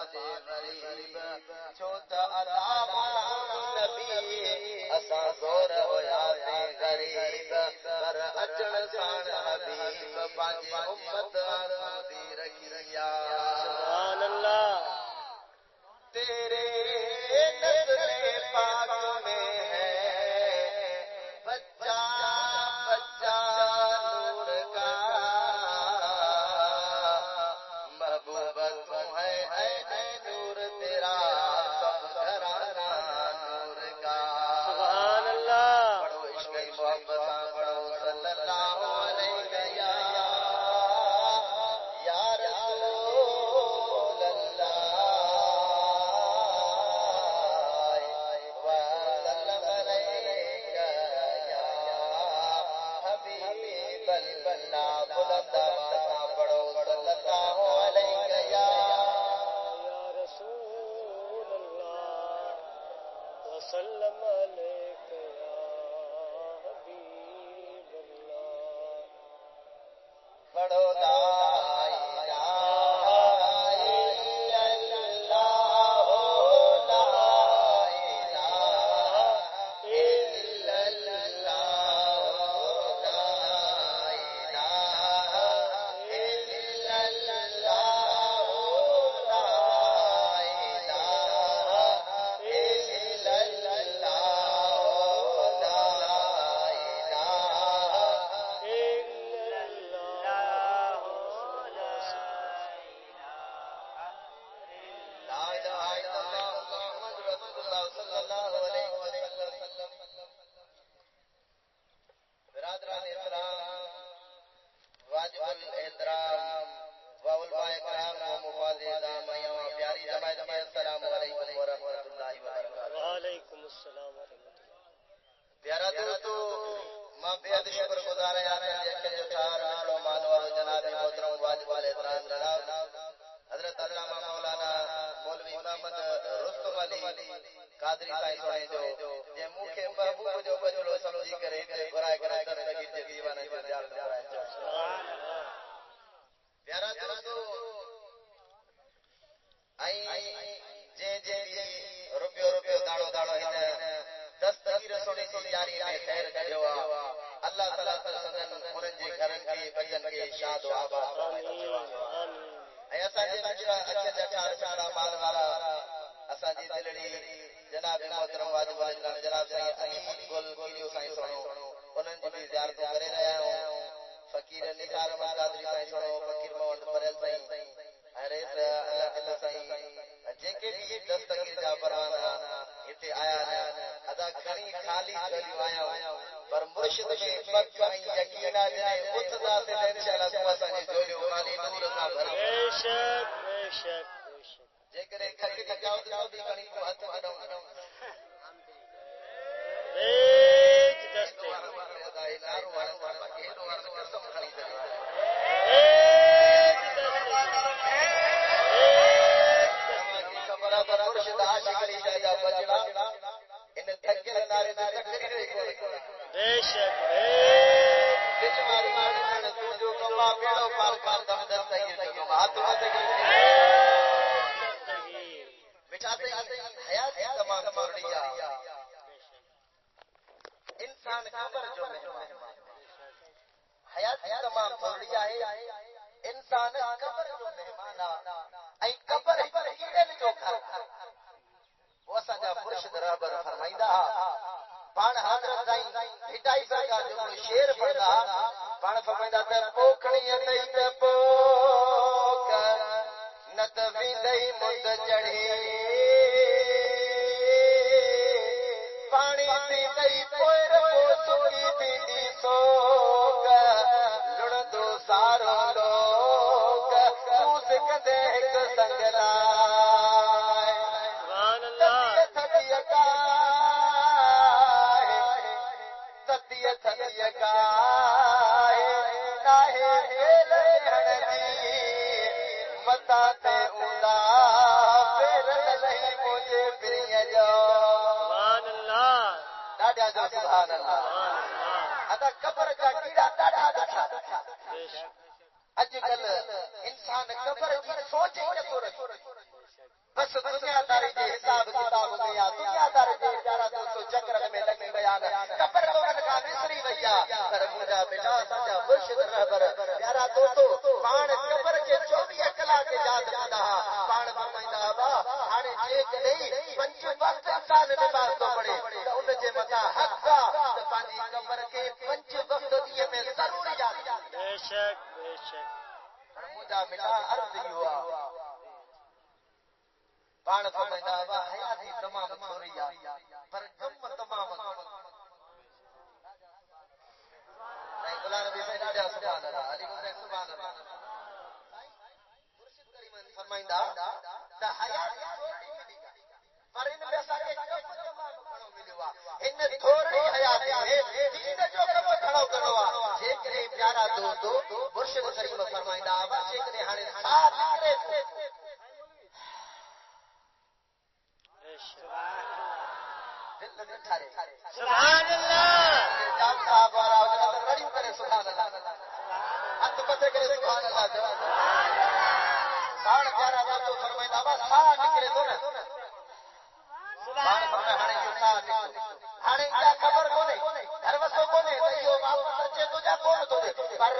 باجے غریب چھوتا عذاب نبی اساں زور ہویا تے غریب پر اچن سان حبیب باجے امت دی رکھیا سبحان اللہ تیرے نظر پاک میں ہے بچہ بچہ نور کا محبوب تو ہے اے نور تیرا سب گھرانہ نور کا سبحان اللہ بڑو عشق محبت بڑو صلی اللہ علیہ یا رسول اللہ وسلم علیک یا حبیب اللہ بلند آواز پڑھو صلی اللہ علیہ یا رسول اللہ وسلم علیک یا حبیب اللہ پڑھو لا پیارا دوستو میں بے حد شکر گزار جناب محترم واجب الاحترام جناب حضرت علامہ مولانا مولوی محمد رستم علی قادری صاحب سونے جو جے مکھے محبوب جو بچڑو سمجھی کرے تے برائے کرے دستگی تے دیوانے جو زیارت کرائے سبحان اللہ پیارا دوستو جے روپیو داڑو ہن دستگیر سونے کی یاری میں خیر کجو اللہ تعالی سندن انہن جے گھرن کے بچن کے شاد و آباد اے اساں جے اچھا چار مال والا اساں جی دلڑی جناب محترم واجب الاحترام جناب سائیں علی گل کیو سائیں سنو انہن جی زیارت کرے رہیا ہوں فقیر نثار احمد قادری سائیں سنو فقیر محمد فریل سائیں ارے اللہ تعالی سائیں جے کے بھی دستگیر جا پروانہ اتے آیا ہے ادا گھنی خالی چلی آیا پر مرشد میں پک یقینا جنے اتدا سے انشاءاللہ تو اساں جوڑیو خالی نور کا بھر بے شک جے کرے کھٹی لگاؤ تو بھی گھنی کو ہاتھ کڈو ایج دستے خدا نارو والا کیڑو وار قسم کھڑی تے ایج دستے خبر پر مرشد عاشق علی جا بجڑا ان تھکل نارے تے تکری نہیں کوئی بے شک بچ ماری ماری تو جو کما بیڑو پار دم دستگیر جو ہاتھ بچاتے حیات تمام چھوڑیا انسان قبر جو مہمان حیات تمام چھوڑیا ہے انسان قبر جو مہمان ائی قبر کیڑن جو گھر وہ سجا مرشد رہبر فرمائندا پان حضرت سائیں ہٹائی سرکار جو شعر پڑھدا پان فرمائندا تے پوکھڑی تے تے پوک نت ویندئی مد چڑھی پانی پیندئی پوئر پوسکی تھی سوک لڑدو سارو لوگ کوس کندے ایک سنگ لائے سبحان اللہ تھدی گائے ناہے کھیلے ہنجی متا تے اولا پھر نہیں مجھے پریہ جو سبحان اللہ ڈاڈا جو سبحان اللہ ادا قبر کا کیڑا ڈاڈا دکھا اج کل انسان قبر کی سوچ ہی نہ بس دنیا داری کے حساب کتاب میں یا دنیا داری کے پیارا دوستو چکر میں لگی بیان کبر تو کا مصری بھیا پر مجھا بیٹا سچا مرشد رہبر پیارا دوستو پان کبر کے 24 کلاک کے یاد کندا پان فرمائندا با ہانے جے کدی 5 وقت انسان نماز تو پڑھے تو ان جے متا حق کا تو پانجی کبر کے 5 وقت دیے میں ضرور یاد بے شک پر مجھا بیٹا عرض ہوا پان فرمائندا با حیاتی تمام تھوڑی پر کم تمام غلام نبی سے ڈاڈا سبحان اللہ علی گنج سبحان اللہ مرشد کریم فرمائندا تا حیات تھوڑی ملی پر ان میں ساکے کم تمام کھڑو ملوا ان تھوڑی حیات ہے دین جو کم کھڑو کروا جے کرے پیارا دوستو مرشد کریم فرمائندا با جے کرے ہانے ساتھ نکرے سبحان اللہ جام صاحب والا رڑیو کرے سبحان اللہ ہاتھ پتے کرے سبحان اللہ ساڑھ پیارا تو فرمائندا با ساڑھ نکلے تو نا سبحان اللہ ہانے جو ساڑھ ہانے کیا خبر کونے گھر وسو کونے تیو واپس اچے تو جا کون تو دے پر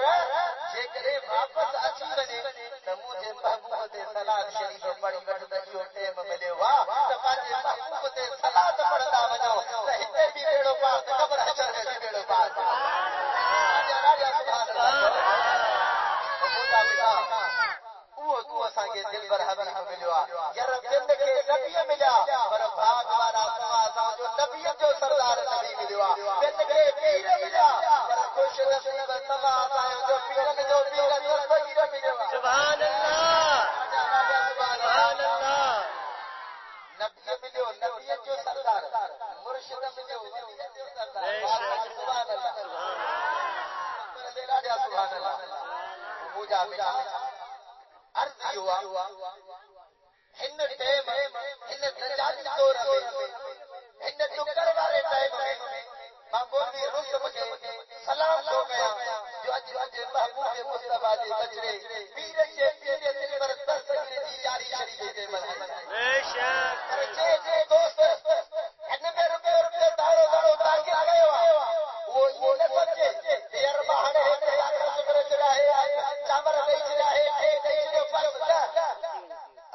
جے کرے واپس اچھی بنے تو مجھے محبوب تے صلاۃ شریف پڑھی وٹ تیو ٹائم ملے وا تو پانجے محبوب تے صلاۃ پڑھدا وجو تو ہتے بھی بیڑو پاس قبر حشر میں بھی بیڑو پاس سبحان اللہ مجھا بیٹا وہ تو اساں کے دل بر حبیب ملیا یار دل کے نبی ملیا پر بھاگ والا سما جو نبی جو سردار نبی ملیا دل کے پیر ملیا پر خوش نصیب سما جو پیر جو فقیر ملیا سبحان اللہ سبحان اللہ نبی ملیا نبی جو سردار مرشد ملیا ولی جو سردار سبحان اللہ سبحان اللہ مجھا بیٹا عرض ہوا ہن ٹائم ہن تجاری طور میں ہن ٹکر والے ٹائم میں مولوی رستم کے سلام ہو گیا جو اج محبوب مصطفیٰ دے بچڑے پیر دل پر دستگیر دی جاری شریف دے بنائے بے شک جے دوست ہن میں روپے داڑو تاکہ آ گئے وہ نہ سمجھے یار بہانے شکر چڑھا ہے چاور بیچ رہا ہے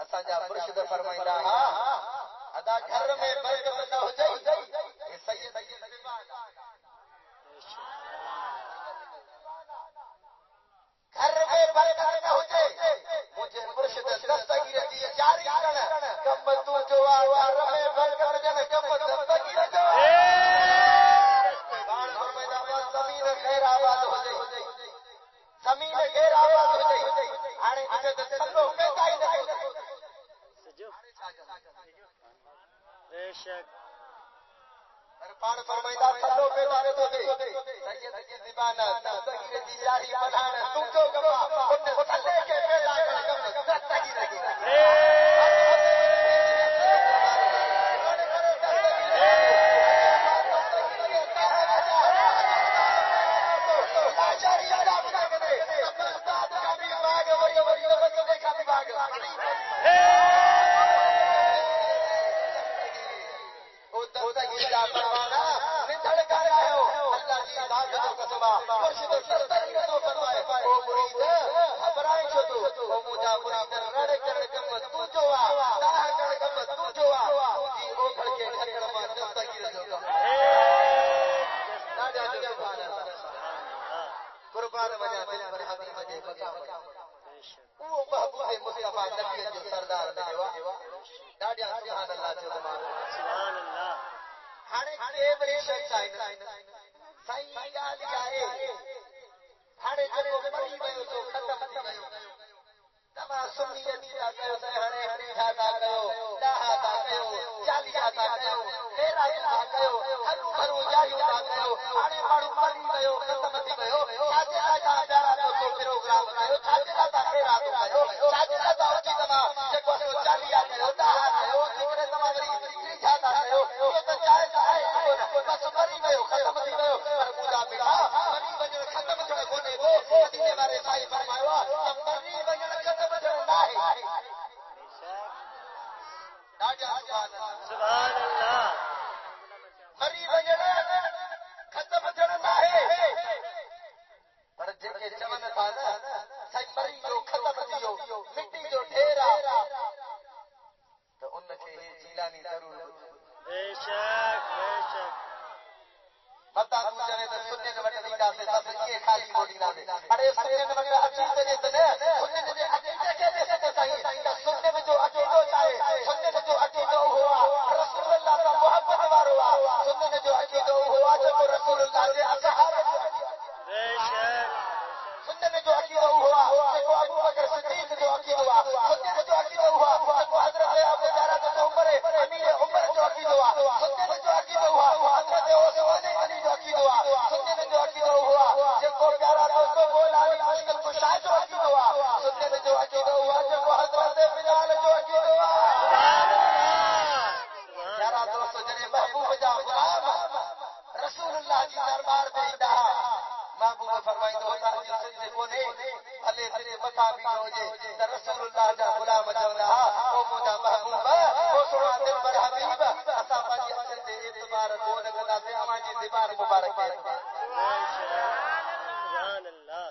اساجا مرشد فرمائندا ادا گھر میں برکت نہ ہو جائے اے سید گھر میں برکت نہ ہو جائے مجھے مرشد دستگیر دی جاری کر کم تو جو گھر میں برکت جن کم دستگیر جو فرمائندا زمین خیر آباد ہو جائے زمین خیر آباد ہو جائے ہانے جے سلو پیدا ہی نہ بے شک پان فرمائندا سلو پیدا نہ تو دے سید دیوانہ دستگیر دی جاری بنانا تم جو کما ان سلے کے پیدا کر کم دستگیر کی سبحان اللہ مری وجڑا ختم جڑنا ہے پر جے چمن تھا نا سائیں مری جو ختم تھيو مٹی جو ڈھيرا تو ان کے جیلانی ضرور بے شک متا تو چلے تو سننے نے وٹ دیدا سے بس یہ خالی موڈی نہ دے ارے سننے نے وٹ اچھی تے سنے سننے نے عقیدہ کے دے سکتے صحیح سننے میں جو عقیدہ چاہے سننے میں جو عقیدہ ہوا رسول اللہ کا محبت وارو سننے میں جو عقیدہ ہوا جو رسول اللہ کے اصحاب بے شک سننے میں جو عقیدہ ہوا جو ابو بکر صدیق جو عقیدہ ہوا سننے میں جو عقیدہ ہوا جو حضرت ابو بکر عمر امیر عمر جو عقیدہ ہوا سننے میں جو عقیدہ ہوا حضرت عثمان غنی جو عقیدہ ہوا سننے میں جو عقیدہ ہوا جو کو پیارا دوستو بولا علی مشکل کشا جو عقیدہ ہوا سننے میں جو عقیدہ ہوا جو حضرت بلال جو عقیدہ ہوا سبحان اللہ پیارا دوستو جنے محبوب جا غلام رسول اللہ کی دربار میں رہا محبوب فرمائندو ہوتا جس سے کونے بھلے تیرے متا بھی ہو جے تے رسول اللہ جا غلام چوندا او مجا محبوب او سونا دل پر حبیب اسا پنج اصل دے اعتبار کو نگدا تے اواں جی دیوار مبارک ہے سبحان اللہ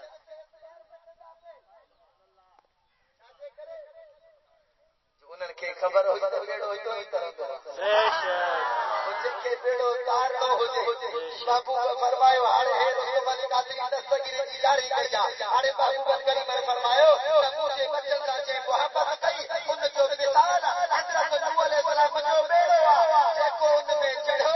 جو انہن کے خبر ہوئی تو بیڑو ہوئی تو بے شک کے بیڑو کار نہ ہو جے بابو فرمایا ہاڑے ہے رسول اللہ قادری دستگیر کی جاری کیا ہاڑے بابو کریم نے فرمایا نبو سے بچن کا چے محبت کئی ان جو مثال حضرت نوح علیہ السلام جو بیڑو جے کو ان میں چڑھو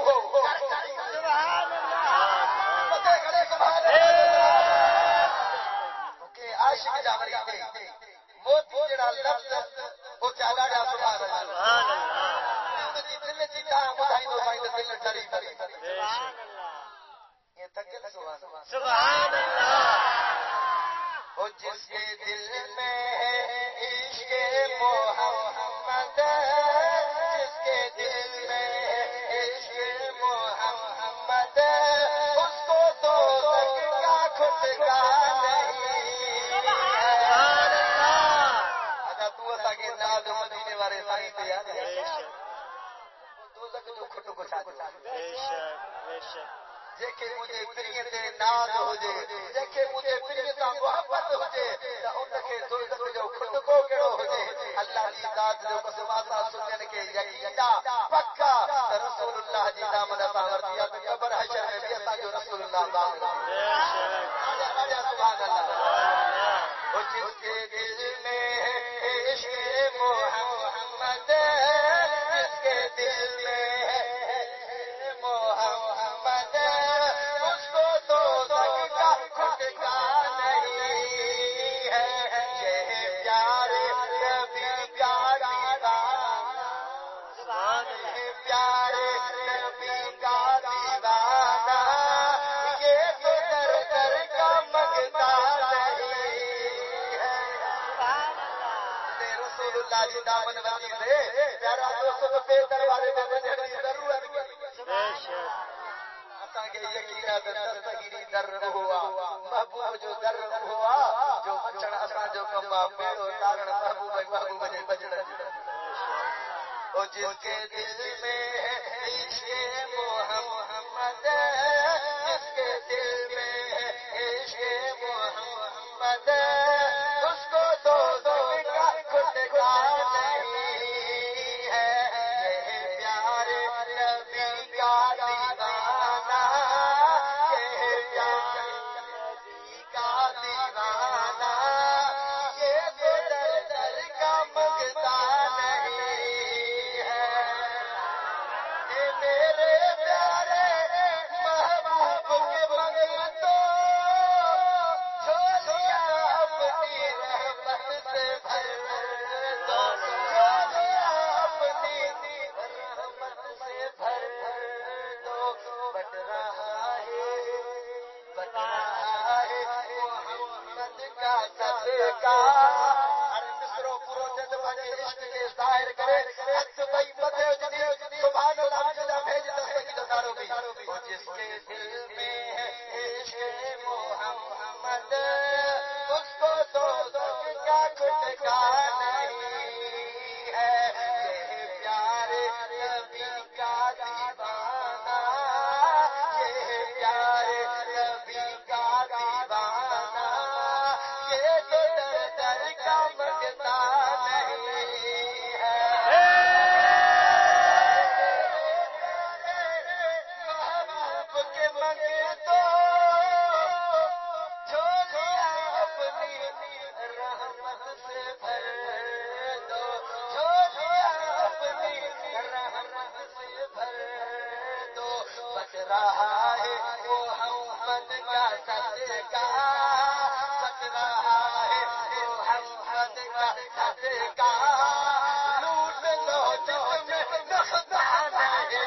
وہ سبحان اللہ پتہ کرے سبحان اللہ کہ عاشق جاوری دے موتی جڑا لفظ او چالا دا سبحان اللہ دی دل دی تا بدھائی دو بھائی دل ڈری سبحان اللہ یہ تکل سبحان اللہ او جس کے دل میں ہے عشق محمد جس کے دل میں ہے عشق محمد اس کو تو تک کا خود کا نہیں سبحان اللہ اگر تو تاکہ ناز مدینے والے سائیں تے یاد ہے تو تک جو کھٹو کو ساتھ بے شک جیکے مجھے پریے تے ناز ہو جے جیکے مجھے پریے تا محبت ہو جے تا ان کے دوزخ جو خود کو کیڑو ہو جے اللہ دی ذات جو قسمات سنن کے یقینا پکا رسول اللہ جی نام دا ورتیا تے قبر حشر میں بھی اسا جو رسول اللہ دا بے شک سبحان اللہ او جس کے دل میں ہے عشق محمد جس کے دل میں ہے محمد اس کو تو تک کا خود کا نہیں ہے یہ پیارے نبی کا دیوانہ سبحان اللہ پیارے نبی کا دیوانہ یہ تو در در کا مگتا نہیں ہے سبحان اللہ رسول اللہ جی دامن وتی سے پیارا دوستو پہ دروازے میں وجھن کی ضرورت بے شک کہ یقینا دستگیری در ہوا محبوب جو در ہوا جو بچڑ اسا جو کما بیڑو تارن محبوب نے بجڑ او جس کے دل میں ہے عشق محمد جس کے دل میں ہے عشق محمد اس کو تو کا خود کا نہیں ہے یہ پیارے نبی کا دیوانہ یہ پیارے نبی کا دیوانہ یہ تو در در کا مگتا نہیں ہے کہ میرے پیارے محبوب کے مگتو جھولیاں اپنی رحمت سے بھر دو جھولیاں اپنی رحمت سے بھر دو بٹ رہا ہے محمد کا صدقہ ہر مصرو پورو جذبہ عشق کے ظاہر کرے حق بھائی بدے جدی سبحان اللہ جدا بھیج دستگی دارو بھی وہ جس کے دل میں ہے عشق محمد اس کو تو کیا کچھ کا نہیں ہے یہ پیارے نبی کا دیوانہ یہ پیارے نبی کا دیوانہ یہ تو در در کا منگتا نہیں ہے محبوب کے منگے تو جھولیاں اپنی رحمت سے بھر دو جھولیاں اپنی رحمت سے بھر دو بچ رہا ہے وہ محمد کا صدقہ بچ رہا ہے وہ محمد کا صدقہ لوٹ لو جس میں نقصان ہے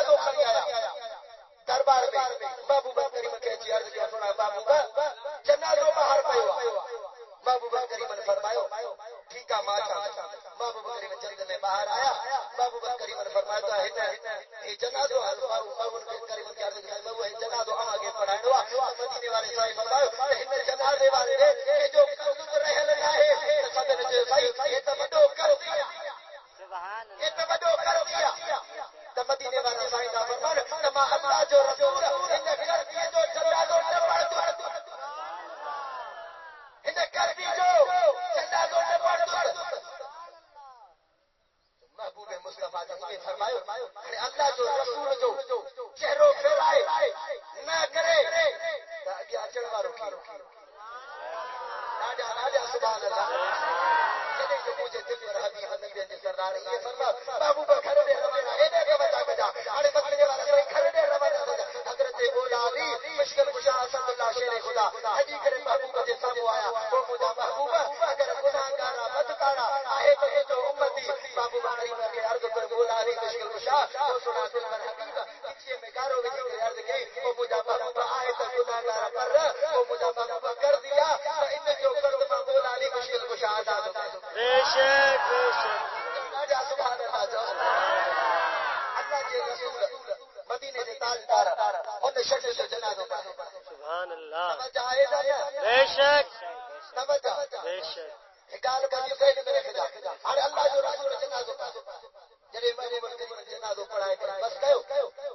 جنازو کھڑی آیا دربار میں محبوب کریم کے جی عرض کیا سنا محبوب جنازو باہر پيو محبوب کریم نے فرمایا ٹھیک ہے ماچا محبوب کریم جلد میں باہر آیا محبوب کریم نے فرمایا ہے جنازو محبوب کریم کے عرض کیا وہ جنازو آگے پڑھائے ہوا مدینے والے صاحب فرمایا ان جنازے والے نے جو قصد رہل نہ ہے سب نے صحیح یہ تمدو کر دیا یہ تمدو کر دیا تو مدینے والے صاحب کا فرمان تما اللہ جو رسول ان کر دیے جو جنازو نہ پڑھ دو ان کر دی جو جنازو نہ پڑھ دو محبوب مصطفیٰ نے فرمایا اللہ جو رسول جو چہروں پھیرائے نہ کرے کہ اچھڑ والوں کی راجا راجا سبحان اللہ جدے جو مجھے دل پر حبیب نبی نے سردار یہ فرما محبوب گھر دے روانا اے دے بچا بجا اڑے مدینے والا سے گھر دے روانا بجا حضرت مولا علی مشکل کشا اسد اللہ شیر خدا حجی کرے محبوب کے سامنے آیا وہ مجھا محبوب اگر گناہگار بدکارا ہے تو جو امتی محبوب کریم کے عرض پر مولا علی مشکل کشا وہ سنا دل پر حبیب پیچھے میں کارو وچ عرض کی وہ مجھا محبوب آئے تو گناہگار پر وہ مجھا محبوب کر دیا تو ان جو کرم مولا علی مشکل کشا آزاد بے شک بے شک راجا سبحان اللہ کے رسول مدینے کے تاجدار ان شخص سے جنازہ سبحان اللہ سمجھ بے شک سمجھ بے شک گال کا ذہن میں رکھ جا اور اللہ جو رسول جنازہ جڑے محبوب کریم جنازہ پڑھائے بس کہو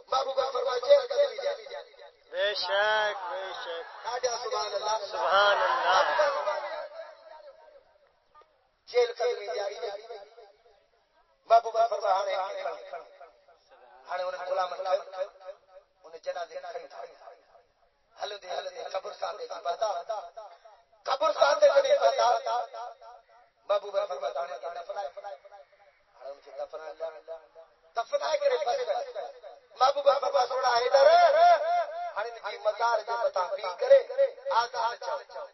محبوب فرمایا جیل قدمی جائے بے شک بے شک راجا سبحان اللہ سبحان اللہ جیل قدمی جاری محبوب فرمایا ہانے انہیں غلام کھڑے انہیں جنازے کھڑے ہلو دے قبرستان دے پتا قبرستان دے کنے پتا محبوب فرمایا ہانے کی دفنائے ہانے ان کی دفنائے کرے پس محبوب فرمایا سوڑا حیدر ہانے ان کی مزار جو بتا بھی کرے آزاد چاہو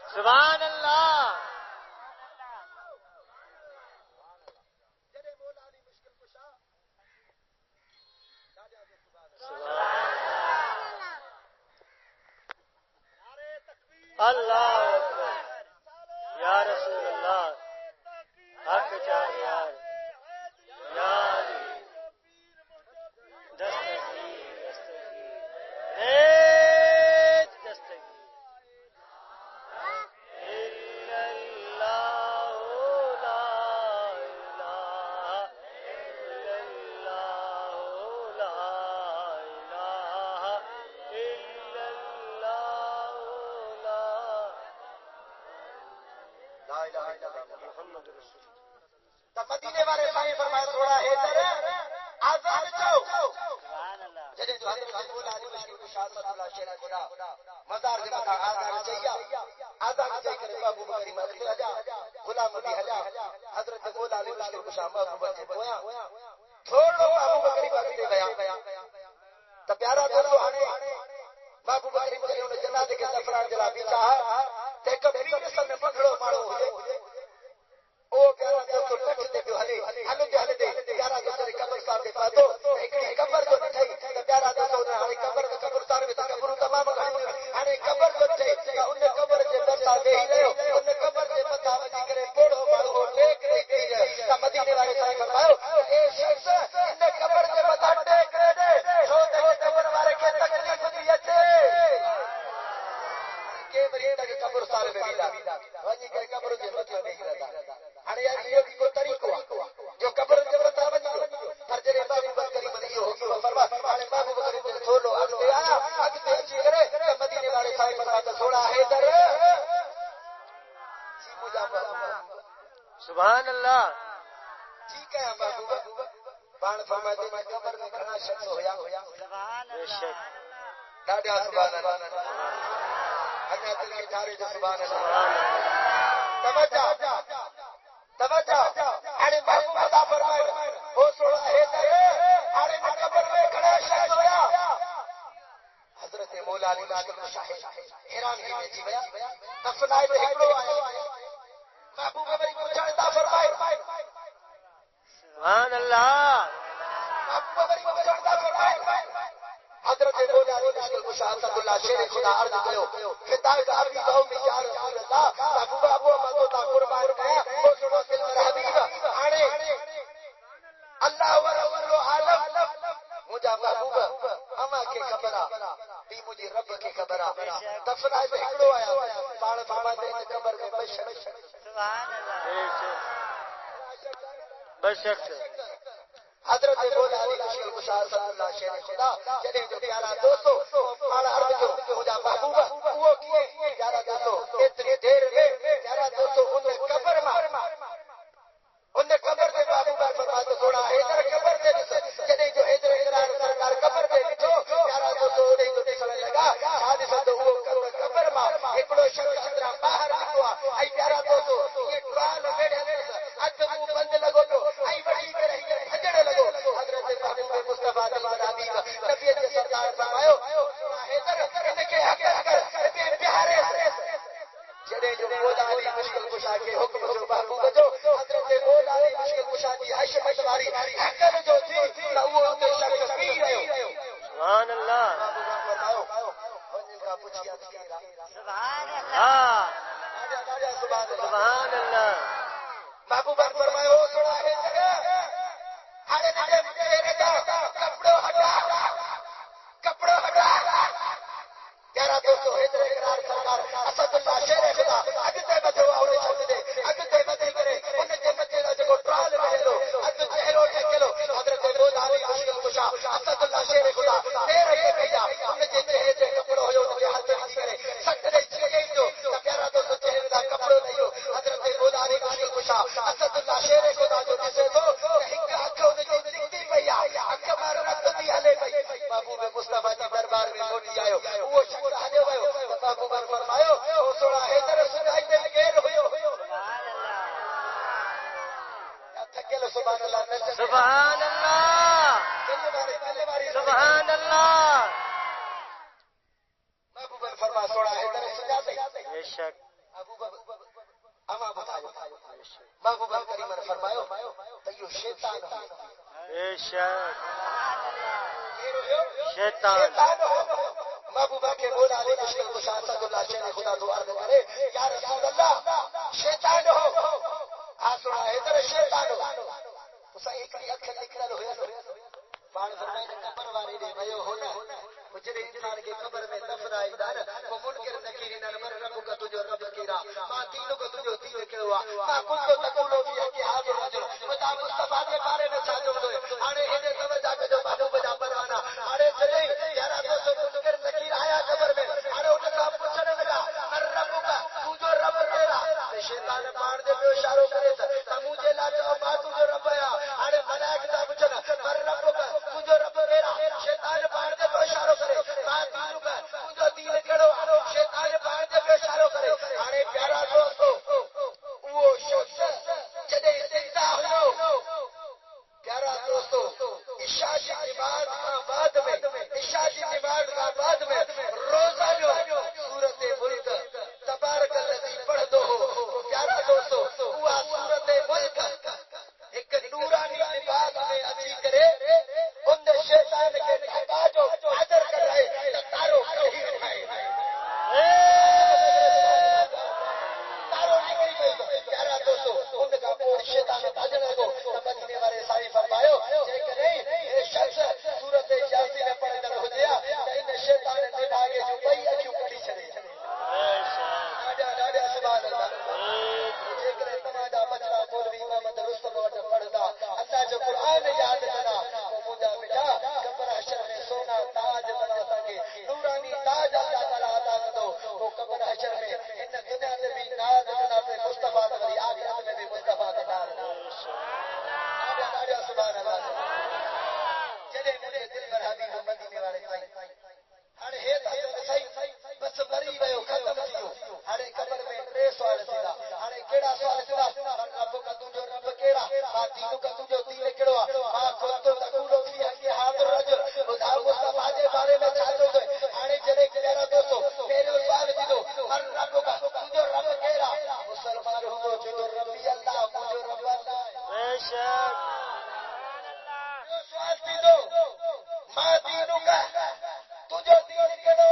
سبحان اللہ اللہ اکبر یا رسول اللہ حق چاہ یار یا علی دستگیر دستگیر دستگیر الا اللہ لا الہ الا اللہ لا الہ الا اللہ لا الہ الا اللہ محمد رسول تو مدینے والے صاحب فرمایا تھوڑا حیدر آزاد چاہو سبحان اللہ جڑے جو حضرت مولا علی مشکل کشا صلی اللہ شیر خدا مزار کے مکا آزاد چاہیے آزاد چاہیے کرے محبوب کریم اختر جا غلام بھی حجا حضرت مولا علی مشکل کشا محبوب کے پویا تھوڑو محبوب کریم اختر گیا تو پیارا دوستو آنے محبوب کریم کے انہیں جنازے کے سفران جلا بھی چاہا تے کبھی سن میں پکڑو مارو ہوئے او پیارا دوستو لکھ دے جو ہلے دے پیارا دوستو قبرستان دے پاتو ایکڑی قبر جو نٹھائی تو پیارا دوستو نے ہانے قبرستان میں تو قبروں تمام کھڑی ہانے قبر جو نٹھائی تو انہیں قبر سے بتا دے ہی رہے انہیں قبر سے بتا وجی کرے پوڑو مارو ٹیک رہی رہے تو مدینے والے صاحب فرماؤ اے شخص انہیں قبر سے بتا ٹیک رہے دے چھو دے قبر والے کے تکلیف دی اچھے کے مریدہ کے قبرستان میں بیدا وجی کرے قبر سے بتا نہیں رہتا ہانے یہ کو طریقہ جو قبر سے بتا وجی پر جڑے محبوب کریم نے یہ ہوگی وہ فرما ہانے محبوب کریم نے چھوڑو اگتے آیا اگتے اچھی کرے تو مدینے والے صاحب فرماتا چھوڑا حیدر جی مجھا سبحان اللہ ٹھیک ہے محبوب بان فرماتے میں قبر میں کھڑا شخص ہویا بے شک ڈاڈا سبحان اللہ اگر دل کے ٹھارے جو سبحان اللہ توجہ ہانے محبوب عطا فرمائے وہ سوڑا حیدر ہانے قبر میں کھڑا شخص ہویا حضرت مولا علی مشکل شاہد حیران ہی میں جی گیا دفنائے میں ہکڑو آیا محبوب بری کو عطا فرمائے سبحان اللہ محبوب بری کو عطا حضرت مولا علی مشکل کشا اسد اللہ شیر خدا عرض کیو خطاب ابھی باو میں یا رسول اللہ محبوب ابو امتو تا قربان کیا او سنو دل پر حبیب ہاڑے اللہ و رسول عالم مجھا محبوب اما کے خبرہ بھی مجھے رب کی خبرہ دفنہ سے ہکڑو آیا پاڑ فرماتے ہیں قبر میں بشک سبحان اللہ بشک حضرت مولا علی مشکل کشا صلی اللہ شیر خدا جنہیں جو پیارا دوستو پاڑ عرض جو مجھا محبوب وہ کیے پیارا دوستو اتنی دیر میں پیارا دوستو انہیں قبر انہیں قبر سے محبوبہ فرماتے تھوڑا حیدر قبر دے جنہیں جو حیدر اقرار سرکار قبر دے لکھو پیارا دوستو انہیں جو دیکھنے لگا شادی سے تو وہ قبر ماں ایکڑو شخص اندرہ باہر نکوا آئی پیارا دوستو یہ قرآن میرے ادھمو بند لگو تو آئی بڑی کرے بھجڑ لگو حضرت محبوب مصطفیٰ دلوان حبیب نبی کے سردار فرمایو حیدر ان کے حق کر بے پیارے جنہیں جو مولا علی مشکل کشا کے حکم جو محبوب جو حضرت مولا علی مشکل کشا کی عائشہ متواری حقر جو تھی نہ وہ ان کے شخص پی رہے سبحان اللہ کا پوچھیا تیرا سبحان اللہ سبحان اللہ محبوبہ فرمائے ہو سنا ہے جگہ ہر میرے کپڑوں ہٹا پیارا دوستو حیدر اقرار سرکار اسد اللہ شیر خدا اگتے بدھو آوڑے چھوڑ دے اگتے بدھے کرے انہیں جنت دینا جگو ٹرال میں لو اگتے چہروں ٹھیکے لو حضرت مولا علی مشکل کشا اسد اللہ شیر خدا دیر ہے بھیا انہیں جن چہرے دے کپڑوں ہوئے انہیں ہاتھ نہیں کرے سکھ نہیں چکے جو پیارا دوستو چہرے دا کپڑوں نہیں ہو حضرت مولا علی مشکل کشا اسد اللہ شیر خدا جو جسے تو ہک اکھوں نے جو دکھتی بھیا اکھ مار رکھ دی ہلے بھئی محبوب مصطفیٰ جی دربار میں موٹی آئے وہ شکر آنے ہوئے محبوب فرمایو او سوڑا حیدر سنائی دے گیر ہوئے سبحان اللہ تھکے لو سبحان اللہ سبحان اللہ سبحان اللہ محبوب فرما سوڑا حیدر سنائی دے بے شک اما بتائیو محبوب کریم نے فرمایو تیو شیطان ہے بے شک شیطان محبوبہ کے مولا علی مشکل کشا اسد اللہ شیر خدا تو عرض کرے یا رسول اللہ شیطان ہو آسوڑا حیدر شیطان ہو اسا ایک اکھ نکلل ہویا بان فرمائے قبر واری دے ویو ہونا مجھے انسان کے قبر میں دفنائے دار وہ منکر نکیر نہ مر رب کا تجھو رب کیرا ما تینوں کو تجھو تین کہوا ما کچھ تو تقولو بھی کہ حاضر رجل خدا مصطفیٰ کے بارے میں چاہو دے اڑے اے توجہ کے جو محبوب دا پروانہ اڑے چلے یارا تو منکر نکیر آیا قبر میں اڑے ان کا پوچھنے لگا مر رب کا تجھو رب کیرا شیطان مار دے پہ اشارہ کرے تھا مجھے لا جو ما تجھو رب آیا اڑے ملائکہ پوچھنا مر رب کا تجھو رب کیرا شیطان مار دے پہ اشارہ کرے ما تینوں کا تجھو دین کڑو شیطان مار دے پہ اشارہ کرے اڑے پیارا دوستو وہ شخص جدے زندہ ہو پیارا دوستو عشاء کی نماز کا بعد میں عشاء کی نماز کا بعد میں روزہ جو سورت ملک تبارک الذی پڑھ دو پیارا دوستو وہ سورت ملک ایک نورانی لباس میں اچھی کرے ان شیطان کے ڈھکا جو حاضر کر رہے تارو کہیں رہے تارو نکلی گئی پیارا دوستو ان کا پور شیطان بھجن لگو مدینے والے سائی فرمایو جے کہ نہیں یہ شخص سورت یاسین میں پڑھ کر ہو گیا ان شیطان نے بھاگے جو بھئی اکھیوں کٹی چلے ڈاڈا سبحان اللہ جے کہ تمہارا بچڑا مولوی محمد رستم وجہ پڑھتا اللہ جو قرآن یاد کرا وہ مجھا مٹا قبر حشر میں سونا تاج بنا سکے نورانی تاج اللہ تعالیٰ عطا کر دو وہ قبر حشر میں ان دنیا میں بھی ناز جناب مصطفیٰ تبری آخرت میں بھی مصطفیٰ تبار ڈاڈا سبحان اللہ جڑے میرے دل پر حبیب مدینے والے سائی ہر ہے صحیح بس مری ویو ختم تھیو ہر قبر میں ٹے سوال سیدا ہر کیڑا سوال سیدا رب کا تجھو رب کیڑا ما تینوں کا تجھو تین کیڑوا ما کو تو تقولو فی کہ حاضر رجل خدا مصطفیٰ کے بارے میں چاہو دے ہر جڑے پیارا دوستو میرے سوال دیدو ہر رب کا تجھو رب کیڑا مسلمان ہو جو ربی اللہ مجھو رب اللہ بے شک سوال دیدو ما تینوں کا تجھو دین کیڑو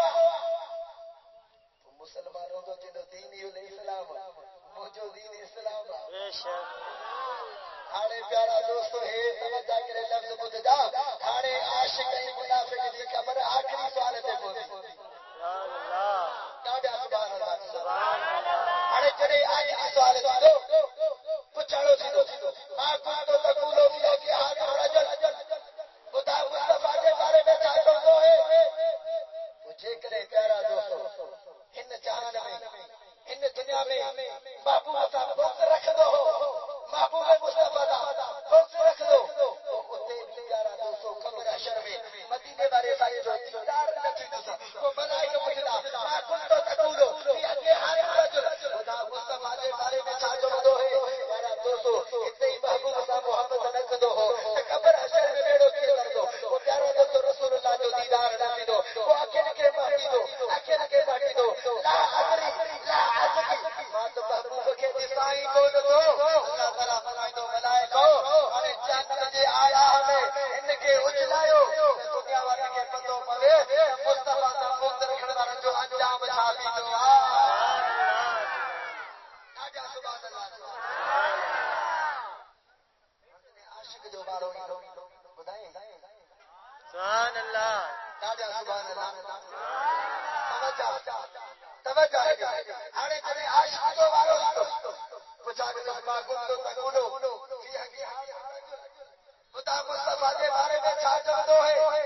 مسلمانوں جو تینو دین ہی اسلام مجھو دین اسلام بے شک ہاڑے پیارا دوستو ہے توجہ کرے لفظ بدھ جا ہاڑے عاشق ای منافق دی خبر آخری سوال تے پہنچی سبحان اللہ ڈاڈا سبحان اللہ سبحان اللہ ہاڑے جڑے آخری سوال دو پچھاڑو سیدھو ما کنتو تقولو فی کہ هذا الرجل خدا مصطفی کے بارے میں چاہتا ہوں ہے پوچھے کرے پیارا دوستو ان جہان میں ان دنیا میں محبوب صاحب بہت رکھ دو محبوب مصطفی دا بہت رکھ دو اوتے بھی پیارا دوستو قبر حشر میں مدینے والے بھائی جو دیدار نبی دوسا وہ ملائکہ پوچھدا ما کنتو تقولو فی کہ هذا الرجل خدا مصطفی کے بارے میں چاہتا ہوں ہے پیارا دوستو اتنے محبوب صاحب محمد رکھ دو قبر حشر میں بیڑو کیے کر دو وہ پیارا دوستو رسول اللہ جو دیدار نبی دو وہ اکیلے کے باقی دو اکیلے کے باقی دو لا ادری لا ادری ما تو محبوب کے دفاعی کو دو اللہ تعالی فرمائے تو ملائکہ اور جنت دے آیا ہمیں ان کے اجلایو دنیا والے کے پتوں پوے مصطفی دا مقت رکھنے والا جو انجام چھاپی دو سبحان اللہ عاشق جو بارو بدائیں سبحان اللہ سبحان اللہ توجہ ہاڑے جڑے عاشق جو بارو پوچھا کہ ما کنتو تقولو فی کہ خدا مصطفی کے بارے میں چھا چاہتے ہے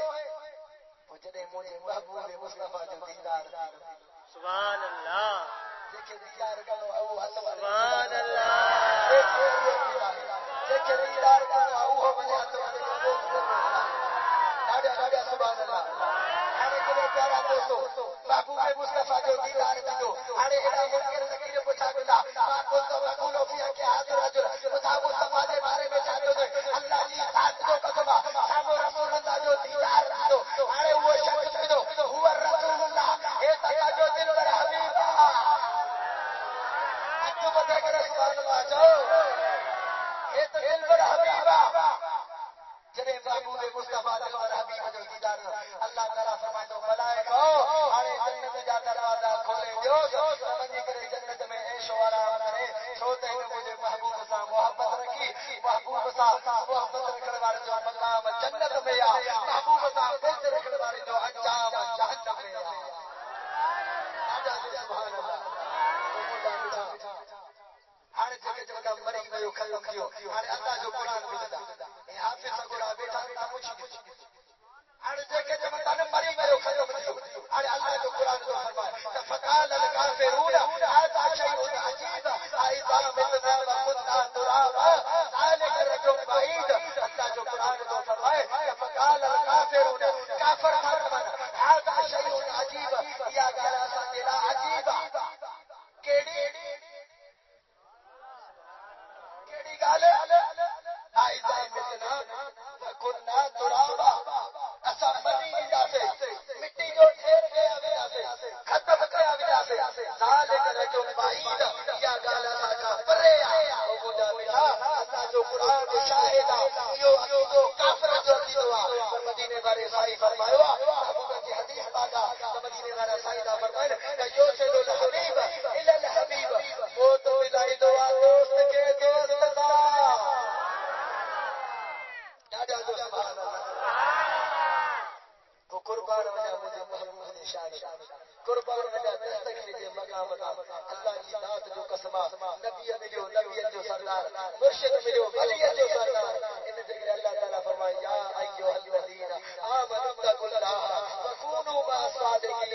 پوچھنے مجھے محبوب مصطفی جو دیدار سبحان اللہ دیکھے دیدار کرو او سبحان اللہ دیکھے دیدار کرو او بنے ہاتھ ڈاڈا سبحان اللہ ہاڑے جڑے پیارا دوستو محبوب مصطفی جو دیدار دیو ہاڑے ایڑا منکر نکیر پوچھا گلا ما کنتو تقولو فی کہ هذا الرجل خدا مصطفی کے بارے میں چاہتے ہو اللہ کی ذات کو قسم سامو رسول اللہ جو دیدار دیو ہاڑے وہ شخص دیو هو رسول اللہ اے تکا جو دل پر حبیب اچھو بتا کر سبحان اللہ جاؤ اے تو دل پر حبیب جڑے محبوب مصطفی دل پر حبیب جو دیدار اللہ تعالی فرمائے تو ملائکہ ہاڑے جنت جا دروازہ کھولے دیو سمجھ کرے جنت میں عیش و آرام کرے چھوٹے میں مجھے محبوب سے محبت رکھی محبوب سے محبت رکھنے والے جو مقام جنت میں محبوب سے بغض رکھنے والے جو انجام جہنم میں سبحان اللہ ہاڑے جگہ جگہ مری ویو ختم کیو ہاڑے اللہ جو قرآن بھیجدا اے حافظ سگڑا بیٹھا بیٹھا پوچھی ہاڑے جگہ جگہ مری ویو ختم کیو ہاڑے اللہ جو قرآن جو فرمائے فقال الکافرون هذا شیء عجیب اذا متنا وكنا ترابا ذلك رجل بعید اللہ جو قرآن جو فرمائے فقال الکافرون کافر فرمان هذا شیء عجیب یا گلا سا عجیب کیڑی گال اذا متنا وكنا ترابا اسا مری جاسے مٹی جو ٹھیر گیا ویاسے ختم کیا ویاسے ذالک رجل بعید یا گالا کا پرے او خدا میرا اللہ جو قرآن جو شاہد یہ عقیدہ کافر جو عقیدہ مدینے والے ساری فرمایا ابو بکر کی حدیث پاکا مدینے والے سائدہ فرمایا کہ یوسل الحبیب الی الحبیب وہ تو ملائی دعا دوست کے دوست کا سبحان اللہ کو قربان وجہ مجھے محمد نے شان قربان وجہ دستگیر کے مقام اللہ کی ذات جو قسم نبی ملو نبی جو سردار مرشد ملو ولی جو سردار ان ذکر اللہ تعالی فرمائے یا ایھا الذین آمنوا اتقوا اللہ وکونوا مع الصادقین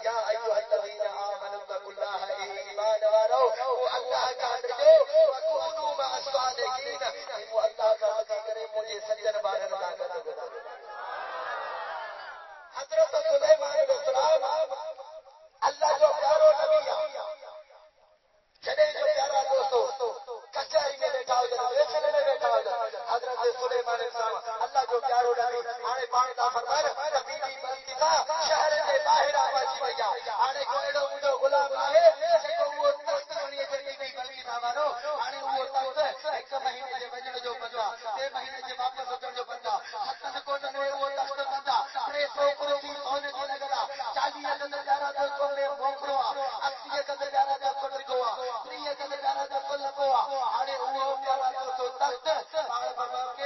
یا ایھا الذین آمنوا اتقوا اللہ ایمان والو اللہ کا ڈرو وکونوا مع الصادقین وہ اللہ کا عطا کرے مجھے سجن بارے عطا کر دے حضرت سلیمان علیہ السلام اللہ جو پیارو نبی جڑے جو پیارا دوستو کچہری میں بیٹھا ہو جائے ویسے میں بیٹھا ہو جائے حضرت سلیمان علیہ السلام اللہ جو پیارو نبی آنے پانے دا فرمائے نبی دی بلکی تھا شہر دے باہر آواز بھیا آنے کو ایڈو مجھو غلام آئے سکو وہ تخت بنی جڑی دی بلکی تھا مانو آنے وہ تخت ایک مہینے جے وجن جو بندہ تے مہینے جے واپس اچن جو بندہ ہتن کو ننے وہ تخت بندہ 300 کرسی سونے کی نگر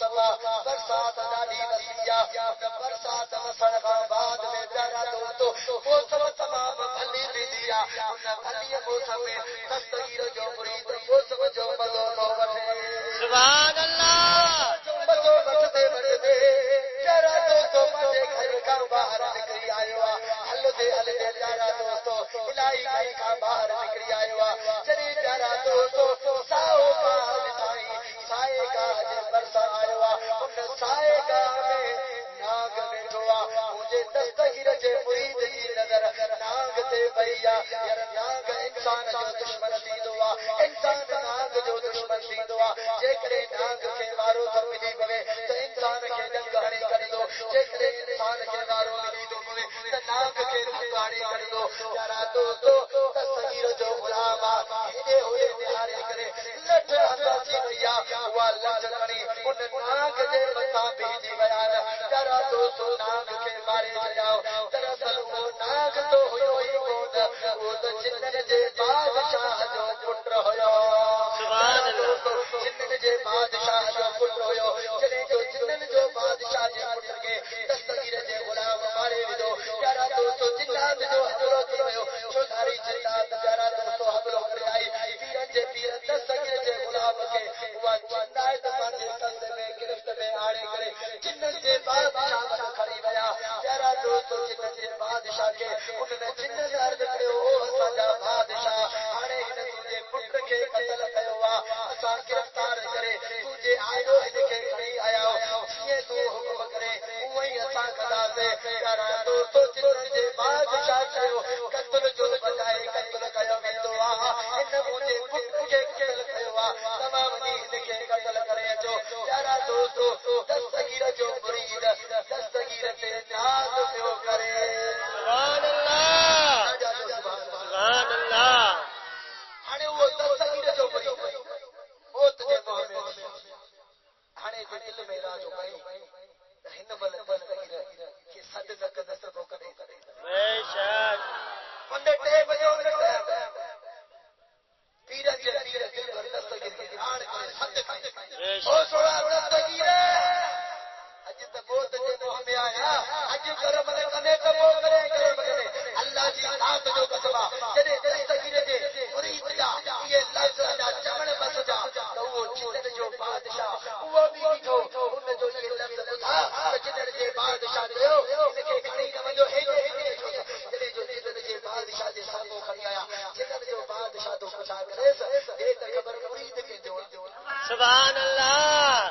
موسم برسات ڈاڈی وسیا برسات وسن کا بعد میں پیارا دوستو موسم تمام بھلی بھی دیا ان بھلی موسم میں دستگیر جو مرید موسم جو مزو تو وٹے سبحان اللہ جو مزو وٹتے وٹتے پیارا دوستو مجھے گھر کا باہر نکلی آئے وا ہل دے پیارا دوستو الہی گھر کا باہر نکلی آئے وا چلی پیارا دوستو ساؤ باہر بٹھائی سائے گاہ جے برسا آئے وا ان سائے گاہ میں ناگ بیٹھو مجھے دستگیر جے مرید جی نظر ناگ تے بھیا یار ناگ انسان جو دشمن تھیندو انسان ناگ جو دشمن تھیندو جے کرے ناگ کے وارو تو ملی پوے تو انسان کے ڈنگ ہڑی کر دو جے کرے انسان کے وارو ملی تو پوے تو ناگ کے ڈنگ ہڑی کر دو یارا دوستو دستگیر جو غلام ہدے ہوئے نہارے کرے لٹ ہندا تھی بھیا وا لٹ کھڑی ان ناگ دے متا بھیجی بیان یارا دوستو ناگ کے مارے جاؤ دراصل وہ ناگ تو ہوئی کون وہ تو جنن جے بادشاہ جو پٹر ہویا سبحان اللہ جنن جے بادشاہ جو پٹر ہویا چلے جو جنن جو بادشاہ جے پٹر کے دستگیر جے غلام مارے ودو یارا دوستو جنات جو حملو تھی ہویا چودھاری جنات یارا دوستو حملو کر آئی پیرن جے پیر دستگیر جے غلام کے وہ جنات پانچے قصد میں گرفت میں آڑے کرے جنن جے بادشاہ کھڑی ویا یارا دوستو جنن جے بادشاہ کے انہوں نے جنن عرض کرے او ساجا بادشاہ ہاڑے ہن تجھے پٹر کے قتل کیو اسا گرفتار کرے تجھے آئیو ہن کے کھڑی آیا یہ تو حکم کرے وہی اسا کدا سے یارا دوستو جنن جے بادشاہ کیو قتل جو بجائے قتل کیو ویندو ان مجھے پٹر کے قتل کیو تمام دین کے قتل کرے جو یارا دوستو دستگیر جو مرید دستگیر تے ناز پیو کرے سبحان اللہ سبحان اللہ ہانے وہ دستگیر جو مرید او تجھے محمد ہانے دے دل میں راجو کئی ہن بل دستگیر کہ صد تک دست کو کرے بے شک انڈے ٹے بجو پیرا جے پیر دل بھر دستگیر کے آڑ کے صد بے او شک سوڑا دستگیر اج تے بہت جے محمد آیا اج کرم نے کنے کبو کرے کرم کرے اللہ جی ذات جو قسم جڑے دستگیر جے مرید جا یہ لفظ جا چمن بس جا تو وہ جنن جو بادشاہ وہ بھی بیٹھو ان جو یہ لفظ بدھا جنن جے بادشاہ دیو ان کے کھڑی نہ وجو ہے جڑے جو جنن جے بادشاہ دے سامنے کھڑی آیا جنن جو بادشاہ تو پوچھا کرے اے تے خبر مرید کے جو سبحان اللہ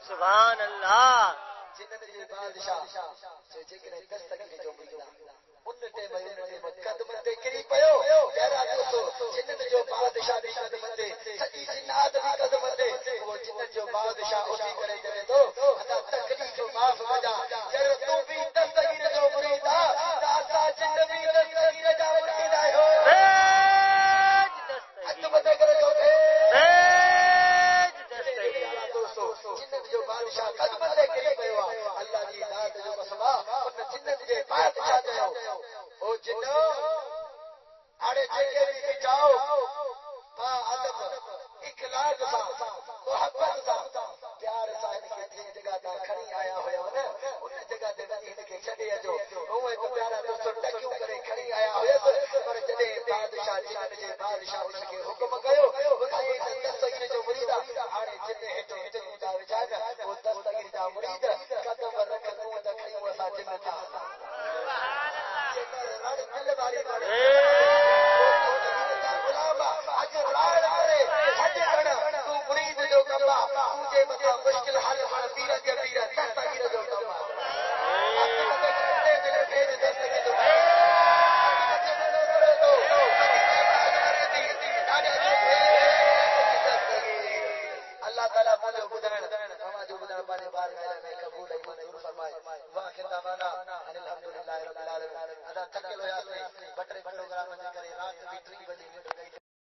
سبحان اللہ جنن جے بادشاہ جے کرے دستگیر جو مریدا ان ٹائم ان قدم تے کری پیو پیارا دوستو جنن جو بادشاہ دی قدم تے سچی جنات دی قدم تے وہ جنن جو بادشاہ اٹھی کرے جے تو ادا تکلیف معاف وجا یار تو بھی دستگیر جو مریدا داسا جن بھی دستگیر جا مرید آئے ہاتھ بتے کرے تو دوستو جنن جو بادشاہ قدم تے کری پیو اللہ جی ذات جو قسم ان جنن جے بادشاہ دیو او جنو اڑے جگہ بھی بچاؤ با ادب اخلاق سا محبت سا پیار سا ان کے تھی جگہ تا کھڑی آیا ہویا نا ان جگہ تے ان کے چھڈے جو اوے تو پیارا دوستو ٹکیوں کرے کھڑی آیا ہویا پر جدے بادشاہ جنن جے بادشاہ ان کے حکم کیو بھائی دستگیر جو مرید ہاڑے جنے ہٹو جنے دا وچانا وہ دستگیر دا مرید قدم رکھ کو دا کھڑی وسا جنتا سبحان اللہ دل باری بڑے تو مرید جو کما تجھے بتا مشکل حال بڑا پیرا جے پیرا دستگیر جو کما اللہ تعالیٰ مجھے بدھن ہما جو بدھن پانے بار میں قبول ہے منظور فرمائے واخر دعوانا الحمدللہ رب العالمین ادا تھکل ہویا سے بٹرے پروگرام کرے رات بھی 3 بجے